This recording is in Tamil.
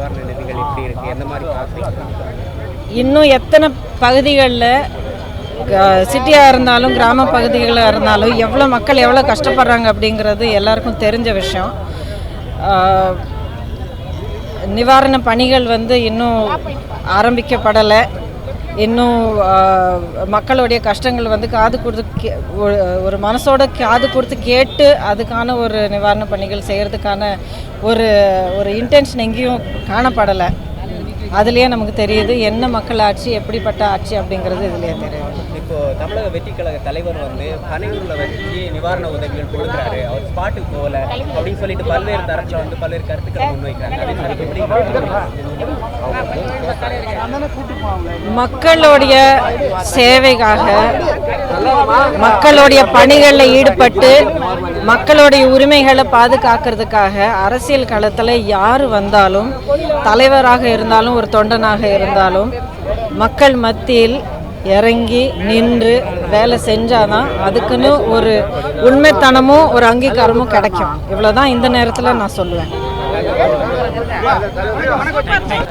நிவாரண நிதிகள் எப்படி இருக்குது, எந்த மாதிரி பார்க்குறீங்க? இன்னும் எத்தனை பகுதிகளில் சிட்டியாக இருந்தாலும் கிராம பகுதிகளாக இருந்தாலும் எவ்வளோ மக்கள் எவ்வளோ கஷ்டப்படுறாங்க அப்படிங்கிறது எல்லாருக்கும் தெரிஞ்ச விஷயம். நிவாரண பணிகள் இன்னும் ஆரம்பிக்கப்படலை. இன்னும் மக்களுடைய கஷ்டங்கள் காது கொடுத்து ஒரு மனசோட காது கொடுத்து கேட்டு அதுக்கான ஒரு நிவாரண பணிகள் செய்கிறதுக்கான ஒரு இன்டென்ஷன் எங்கேயும் காணப்படலை. அதுலேயே நமக்கு தெரியுது என்ன மக்கள் ஆட்சி, எப்படிப்பட்ட ஆட்சி அப்படிங்கிறது இதுலேயே தெரியும். இப்போது தமிழக வெற்றி கழக தலைவர் பனையூரில் வச்சு நிவாரண உதவிகள் கொடுக்குறாரு, அவர் ஸ்பாட்டுக்கு போகல அப்படின்னு சொல்லிட்டு பல்வேறு தரப்பில் பல்வேறு கருத்துக்களை முன்வைக்கிறாங்க. மக்களுடைய சேவைக்காக மக்களுடைய பணிகளில் ஈடுபட்டு மக்களுடைய உரிமைகளை பாதுகாக்கிறதுக்காக அரசியல் களத்தில் யார் வந்தாலும், தலைவராக இருந்தாலும் ஒரு தொண்டனாக இருந்தாலும், மக்கள் மத்தியில் இறங்கி நின்று வேலை செஞ்சாதான் அதுக்குன்னு ஒரு உண்மைத்தனமும் ஒரு அங்கீகாரமும் கிடைக்கும். இவ்வளோதான் இந்த நேரத்தில் நான் சொல்லுவேன்.